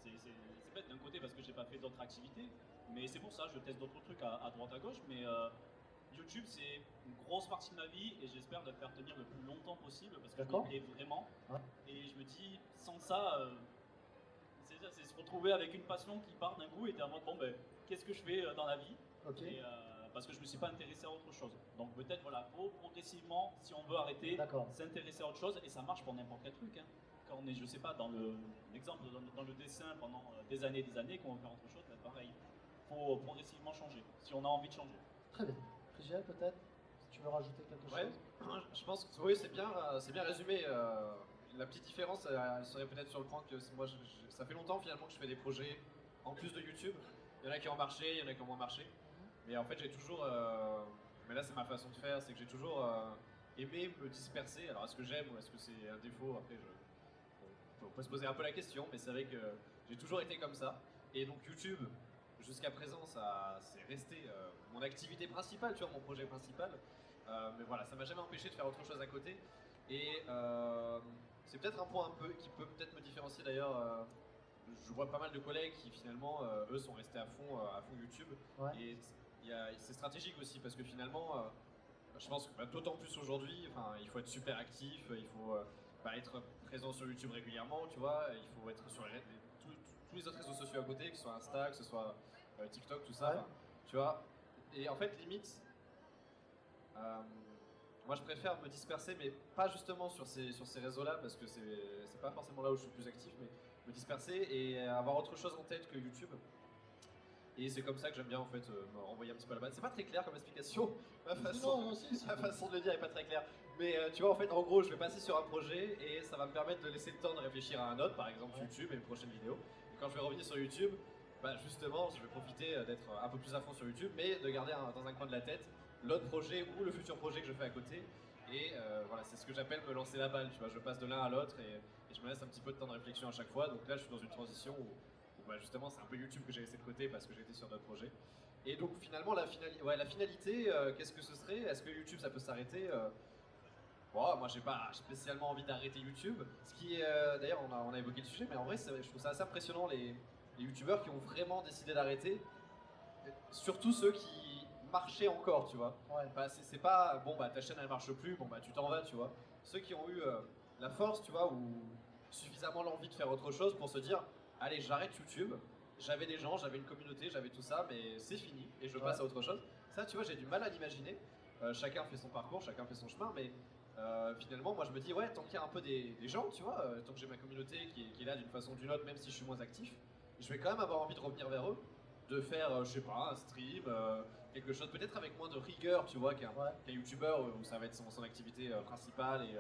C'est bête d'un côté parce que j'ai pas fait d'autres activités, mais c'est pour ça je teste d'autres trucs à droite à gauche. Mais YouTube, c'est une grosse partie de ma vie et j'espère de le faire tenir le plus longtemps possible parce que je D'accord. m'y plais vraiment. Ouais. Et je me dis, sans ça, c'est se retrouver avec une passion qui part d'un coup et t'es en mode bon ben qu'est-ce que je fais dans la vie? Ok. Et, parce que je me suis pas intéressé à autre chose. Donc peut-être voilà, faut progressivement, si on veut arrêter, D'accord. s'intéresser à autre chose et ça marche pour n'importe quel truc. Hein. Quand on est, je sais pas, dans l'exemple dans le dessin pendant des années, qu'on veut faire autre chose, ben pareil, faut progressivement changer. Si on a envie de changer. Très bien. Frigiel, peut-être, si tu veux rajouter quelque Ouais, chose. je pense que oui, c'est bien résumé. La petite différence, elle serait peut-être sur le point que moi, ça fait longtemps finalement que je fais des projets en plus de YouTube. Il y en a qui ont marché, il y en a qui ont moins marché. Mais en fait, j'ai toujours, mais là c'est ma façon de faire, c'est que j'ai toujours aimé me disperser. Alors est-ce que j'aime ou est-ce que c'est un défaut? Après, on peut se poser un peu la question, mais c'est vrai que j'ai toujours été comme ça. Et donc YouTube, jusqu'à présent, ça c'est resté mon activité principale, tu vois, mon projet principal. Mais voilà, ça m'a jamais empêché de faire autre chose à côté. Et c'est peut-être un point un peu qui peut peut-être me différencier d'ailleurs. Je vois pas mal de collègues qui finalement, eux, sont restés à fond YouTube. Ouais. Et c'est stratégique aussi parce que finalement, je pense que d'autant plus aujourd'hui, il faut être super actif, il faut être présent sur YouTube régulièrement, tu vois, il faut être sur tous les autres réseaux sociaux à côté, que ce soit Insta, que ce soit TikTok, tout ça, Ouais. tu vois. Et en fait, limite, moi je préfère me disperser, mais pas justement sur ces réseaux-là, parce que c'est pas forcément là où je suis le plus actif, mais me disperser et avoir autre chose en tête que YouTube. Et c'est comme ça que j'aime bien en fait me renvoyer un petit peu à la base. C'est pas très clair comme explication, ma façon de le dire est pas très claire. Mais tu vois, en fait, en gros, je vais passer sur un projet et ça va me permettre de laisser le temps de réfléchir à un autre, par exemple YouTube et une prochaine vidéo. Et quand je vais revenir sur YouTube, justement, je vais profiter d'être un peu plus à fond sur YouTube, mais de garder dans un coin de la tête l'autre projet ou le futur projet que je fais à côté. Et voilà, c'est ce que j'appelle me lancer la balle, tu vois. Je passe de l'un à l'autre et je me laisse un petit peu de temps de réflexion à chaque fois. Donc là, je suis dans une transition où bah, justement, c'est un peu YouTube que j'ai laissé de côté parce que j'étais sur d'autres projets. Et donc finalement, la finalité, qu'est-ce que ce serait? Est-ce que YouTube, ça peut s'arrêter? Bon, moi, j'ai pas spécialement envie d'arrêter YouTube. Ce qui est, d'ailleurs, on a évoqué le sujet, mais en vrai, je trouve ça assez impressionnant les YouTubeurs qui ont vraiment décidé d'arrêter. Surtout ceux qui marchaient encore, tu vois. Ouais. Bah, c'est pas, bon, bah ta chaîne elle marche plus, bon, bah tu t'en vas, tu vois. Ceux qui ont eu la force, tu vois, ou suffisamment l'envie de faire autre chose pour se dire, allez, j'arrête YouTube. J'avais des gens, j'avais une communauté, j'avais tout ça, mais c'est fini et je passe à autre chose. Ça, tu vois, j'ai du mal à l'imaginer. Chacun fait son parcours, chacun fait son chemin, mais finalement, moi je me dis, ouais, tant qu'il y a un peu des gens, tu vois, tant que j'ai ma communauté qui est là d'une façon ou d'une autre, même si je suis moins actif, je vais quand même avoir envie de revenir vers eux, de faire, je sais pas, un stream, quelque chose peut-être avec moins de rigueur, tu vois, qu'un youtubeur où ça va être son activité principale et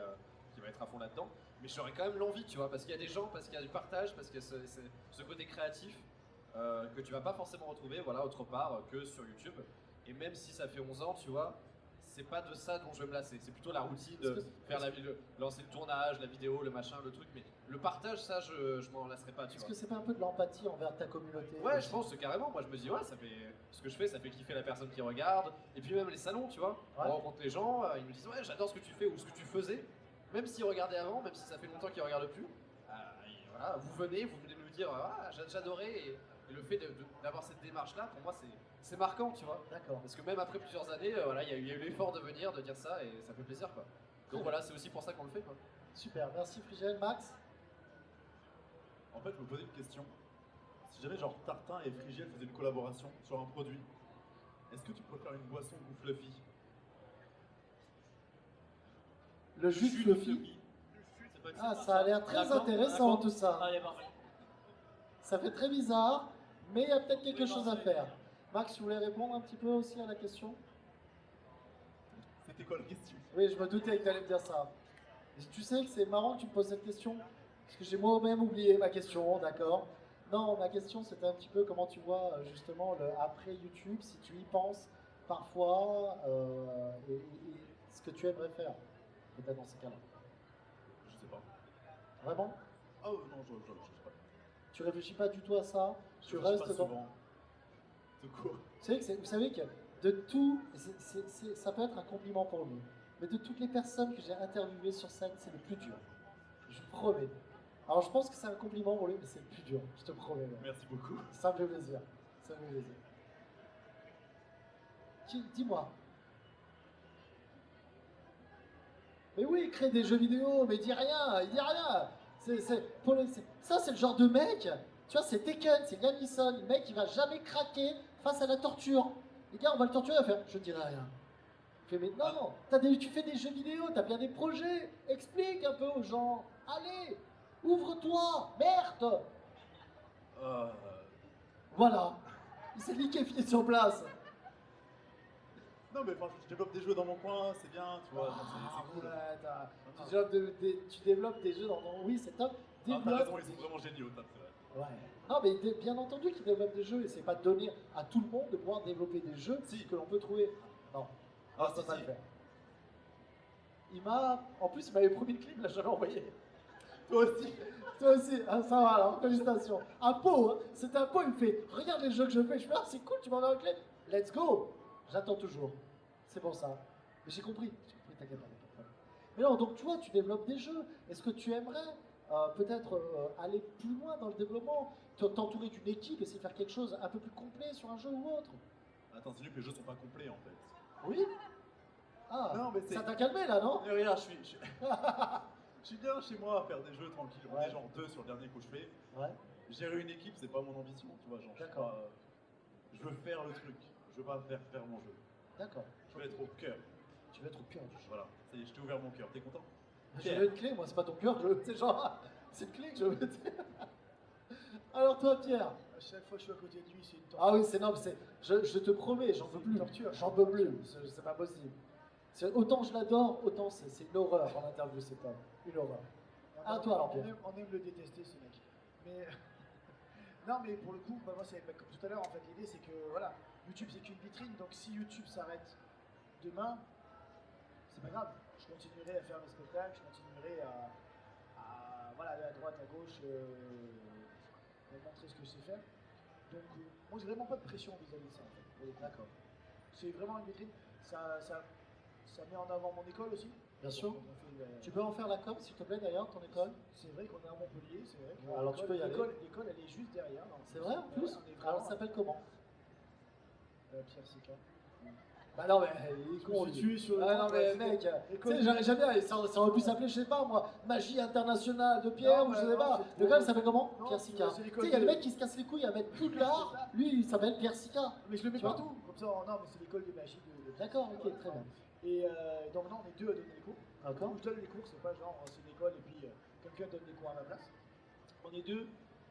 qui va être à fond là-dedans. Mais j'aurais quand même l'envie, tu vois, parce qu'il y a des gens, parce qu'il y a du partage, parce qu'il y a ce côté créatif que tu vas pas forcément retrouver, voilà, autre part que sur YouTube. Et même si ça fait 11 ans, tu vois, c'est pas de ça dont je vais me lasser. C'est plutôt la routine de faire lancer le tournage, la vidéo, le machin, le truc. Mais le partage, ça, je m'en lasserai pas, tu Est-ce vois. que c'est pas un peu de l'empathie envers ta communauté? Ouais, je pense que carrément. Moi, je me dis, ouais, ça fait ce que je fais, ça fait kiffer la personne qui regarde. Et puis même les salons, tu vois. On rencontre les gens, ils me disent, ouais, j'adore ce que tu fais ou ce que tu faisais. Même s'ils regardaient avant, même si ça fait longtemps qu'ils regardent plus. Et voilà, vous venez nous dire, ah, j'adorais. Et le fait d'avoir cette démarche-là, pour moi, c'est marquant, tu vois. D'accord. Parce que même après plusieurs années, voilà, il y a eu l'effort de venir, de dire ça, et ça fait plaisir, quoi. Donc voilà, c'est aussi pour ça qu'on le fait, quoi. Super, merci Frigel. Max? En fait, je me posais une question. Si jamais genre Tartin et Frigiel faisaient une collaboration sur un produit, est-ce que tu pourrais faire une boisson goût fluffy? Le jus de Fluffy. Ah, ça a l'air très intéressant tout ça. Allez, parfait. Ça fait très bizarre, mais il y a peut-être quelque chose à faire. Max, tu voulais répondre un petit peu aussi à la question? C'était quoi la question? Oui, je me doutais que tu allais me dire ça. Tu sais que c'est marrant que tu me poses cette question, parce que j'ai moi-même oublié ma question, d'accord? Non, ma question c'était un petit peu comment tu vois justement le après YouTube, si tu y penses parfois, et ce que tu aimerais faire, peut-être dans ces cas-là. Je sais pas. Vraiment? Ah non, je sais pas. Tu réfléchis pas du tout à ça? Tu Je réfléchis restes pas dans... souvent. Tout court. Vous savez que de tout, ça peut être un compliment pour lui, mais de toutes les personnes que j'ai interviewées sur scène, c'est le plus dur. Je vous promets. Alors je pense que c'est un compliment pour lui, mais c'est le plus dur, je te promets. Merci beaucoup. Ça me fait plaisir. Ça me fait plaisir. Dis-moi. Mais oui, il crée des jeux vidéo, mais il dit rien, il dit rien. Ça, c'est le genre de mec, tu vois, c'est Tekken, c'est Liam Neeson, le mec, il va jamais craquer face à la torture. Les gars, on va le torturer, il va faire, je dirai rien. Il fait, mais non, tu fais des jeux vidéo, t'as bien des projets, explique un peu aux gens. Allez, ouvre-toi, merde. Voilà, il s'est liquéfié sur place. Non mais enfin, je développe des jeux dans mon coin, c'est bien, tu vois, c'est cool. Ouais, tu développes des jeux dans ton... Oui, c'est top. Ah, t'as raison, ils sont vraiment géniaux, c'est vrai. Ouais. Non, mais bien entendu qu'ils développent des jeux, et c'est pas donner à tout le monde de pouvoir développer des jeux que l'on peut trouver. Non, ça peut pas le faire. En plus, il m'avait promis le clip, là, j'avais envoyé. Toi aussi. Toi aussi, ah, ça va alors, félicitations. Un pot, hein. C'était un pot, il me fait, regarde les jeux que je fais. Je fais, ah, c'est cool, tu m'envoies un clip. Let's go. J'attends toujours. C'est pour ça. Mais j'ai compris, t'inquiète pas. Mais non, donc tu vois, tu développes des jeux. Est-ce que tu aimerais peut-être aller plus loin dans le développement, t'entourer d'une équipe, essayer de faire quelque chose un peu plus complet sur un jeu ou autre? Attends, c'est que les jeux sont pas complets en fait. Oui. Ah, non, mais ça t'a calmé là, non? Mais regarde, je suis bien chez moi à faire des jeux tranquilles. On est genre 2 sur le dernier que je fais. Ouais. Gérer une équipe, c'est pas mon ambition, tu vois. Genre, je veux faire le truc. Je veux pas faire mon jeu. D'accord. Je veux être au cœur. Tu veux être au cœur du jeu. Voilà, ça y est, je t'ai ouvert mon cœur. T'es content? Je veux une clé, moi, c'est pas ton cœur, c'est genre, c'est une clé que je veux. Alors toi, Pierre? À chaque fois que je suis à côté de lui, c'est une torture. Ah oui, c'est non, je te promets, j'en peux plus. J'en peux plus, c'est pas possible. Autant je l'adore, autant c'est une horreur en interview, c'est pas une horreur. À toi alors, Pierre. On aime le détester, ce mec. Mais non, mais pour le coup, moi, c'est comme tout à l'heure, en fait, l'idée c'est que voilà, YouTube c'est qu'une vitrine, donc si YouTube s'arrête demain, c'est pas grave. je continuerai à faire mes spectacles, je continuerai voilà, aller à droite, à gauche, montrer ce que je sais faire. Donc, moi, j'ai vraiment pas de pression vis-à-vis de ça, en fait, pour le coup. D'accord. C'est vraiment une vitrine. Ça met en avant mon école aussi. Bien sûr. Donc, on fait, Tu peux en faire la com, s'il te plaît, d'ailleurs, ton école? c'est vrai qu'on est à Montpellier, c'est vrai. Que Alors, tu peux y aller. L'école, elle est juste derrière. C'est vrai, en plus? Ouais, on est Alors, vraiment, ça s'appelle comment? Pierre Sica. Bah non, mais Je me suis tué sur le Ah temps, non, mais ouais, mec, école- tu sais, j'aime bien, ça aurait pu s'appeler, je sais pas moi, Magie internationale de Pierre, Non, ou je bah sais non, pas. c'est L'école trop- s'appelle comment? Non, Pierre Sica. c'est Tu l'école sais, il y a le de- mec qui se casse les couilles à mettre Poudlard, lui il s'appelle Pierre Sica. Mais je le mets Tu vois partout, comme ça, non, mais c'est l'école de magie de D'accord, ok, très bien. Et donc, non, on est deux à donner les cours. D'accord. Donc, je donne les cours, c'est pas genre c'est une école et puis quelqu'un donne des cours à ma place. On est deux.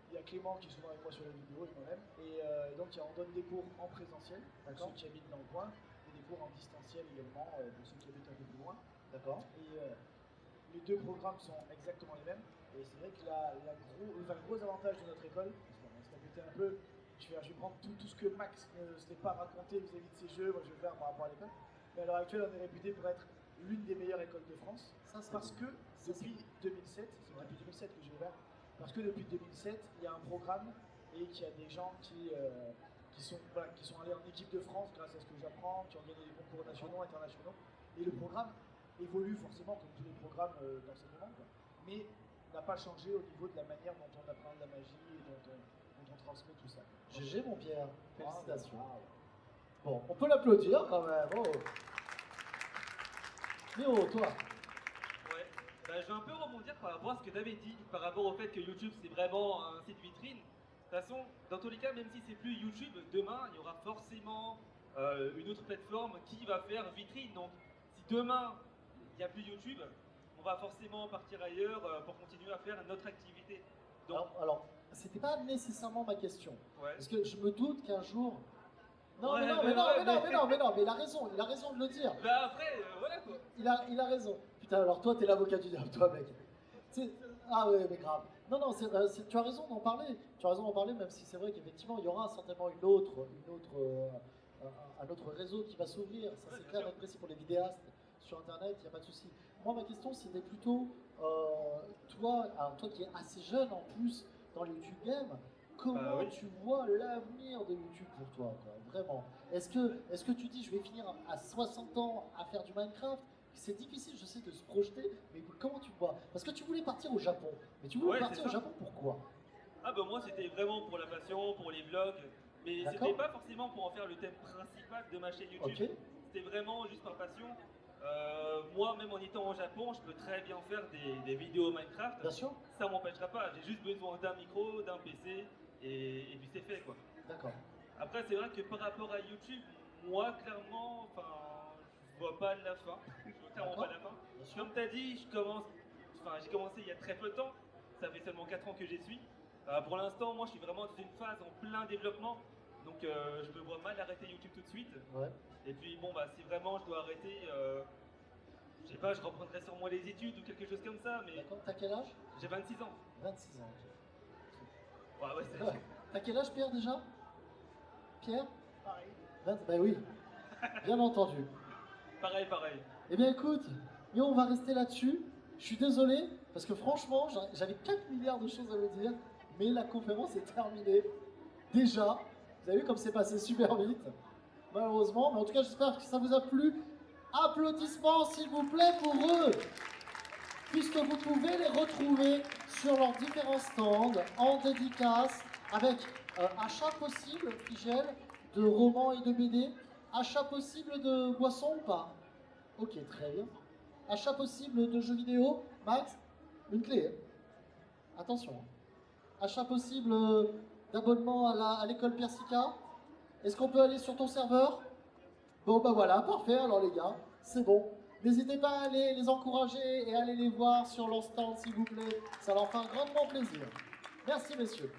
Il y a Clément qui est souvent avec moi sur les vidéos et moi-même. Et donc, on donne des cours en présentiel pour D'accord. ceux qui habitent dans le coin et des cours en distanciel également pour ceux qui habitent un peu plus loin. D'accord. Et les deux programmes sont exactement les mêmes. Et c'est vrai que le gros avantage de notre école, parce qu'on se répétait un peu, je vais prendre tout ce que Max ne s'était pas raconté vis-à-vis de ses jeux, moi je vais faire par rapport à l'école. Mais à l'heure actuelle, on est réputé pour être l'une des meilleures écoles de France. Ça, c'est Parce bon. que depuis 2007, c'est depuis 2007 que j'ai ouvert, parce que depuis 2007, il y a un programme et qu'il y a des gens qui sont allés en équipe de France grâce à ce que j'apprends, qui ont gagné des concours nationaux, internationaux. Et le programme évolue forcément comme tous les programmes d'enseignement, quoi. Mais n'a pas changé au niveau de la manière dont on apprend de la magie et dont on transmet tout ça. GG mon Pierre, félicitations. Ah, Bon, on peut l'applaudir quand même. Oh. Léo, toi. Ouais, bah, je vais un peu rebondir par rapport à ce que tu avais dit, par rapport au fait que YouTube c'est vraiment un site vitrine. De toute façon, dans tous les cas, même si c'est plus YouTube, demain il y aura forcément une autre plateforme qui va faire vitrine. Donc si demain il n'y a plus YouTube, on va forcément partir ailleurs pour continuer à faire notre activité. Donc, Alors, c'était pas nécessairement ma question. ouais. Parce que je me doute qu'un jour. Non, Ouais, mais non, mais mais non, ouais, mais non, mais- mais non, mais non, mais il a raison de le dire. Bah après, voilà quoi. Il a raison. Putain, alors toi, t'es l'avocat du diable, toi, mec. Ah ouais, mais grave. Non, tu as raison d'en parler. Tu as raison d'en parler, même si c'est vrai qu'effectivement, il y aura certainement un autre réseau qui va s'ouvrir. Ça, Ouais, c'est bien clair sûr. et précis pour les vidéastes sur Internet, il n'y a pas de souci. Moi, ma question, c'était plutôt, toi qui es assez jeune en plus dans le YouTube Game, comment Bah oui. tu vois l'avenir de YouTube pour toi, quoi, vraiment? Est-ce que tu dis, je vais finir à 60 ans à faire du Minecraft? C'est difficile, je sais, de se projeter, mais comment tu vois? Parce que tu voulais partir au Japon. Mais tu voulais Ouais, partir c'est au ça. Japon, pourquoi? Ah bah moi c'était vraiment pour la passion, pour les vlogs, mais D'accord. c'était pas forcément pour en faire le thème principal de ma chaîne YouTube. Ok. C'était vraiment juste par passion. Moi même en étant au Japon, je peux très bien faire des vidéos Minecraft. Bien sûr. Ça m'empêchera pas, j'ai juste besoin d'un micro, d'un PC et puis c'est fait quoi. D'accord. Après c'est vrai que par rapport à YouTube, moi clairement, enfin je vois pas la fin. Je vois clairement pas la fin. Bien sûr. Comme tu as dit, j'ai commencé il y a très peu de temps, ça fait seulement 4 ans que j'y suis. Pour l'instant, moi je suis vraiment dans une phase en plein développement, donc je me vois mal arrêter YouTube tout de suite. Ouais. Et puis bon, bah si vraiment je dois arrêter, je sais pas, je reprendrai sûrement les études ou quelque chose comme ça, mais D'accord. T'as quel âge? j'ai 26 ans. 26 ans. Ok. Ouais, c'est T'as quel âge, Pierre, déjà? Pierre? pareil. Ben oui, bien entendu. pareil. Eh bien écoute, Yo, on va rester là-dessus. Je suis désolé, parce que franchement, j'avais 4 milliards de choses à vous dire, mais la conférence est terminée. Déjà, vous avez vu comme c'est passé super vite, malheureusement. Mais en tout cas, j'espère que ça vous a plu. Applaudissements, s'il vous plaît, pour eux, puisque vous pouvez les retrouver sur leurs différents stands, en dédicace, avec achat possible, Frigel, de romans et de BD, achat possible de boissons ou pas? Ok, très bien. Achat possible de jeux vidéo, Max, une clé. Hein. Attention. Achat possible d'abonnement à l'école Persica. Est-ce qu'on peut aller sur ton serveur? Bon bah voilà, parfait alors les gars, c'est bon. N'hésitez pas à aller les encourager et à aller les voir sur leur stand s'il vous plaît. Ça leur fera grandement plaisir. Merci messieurs.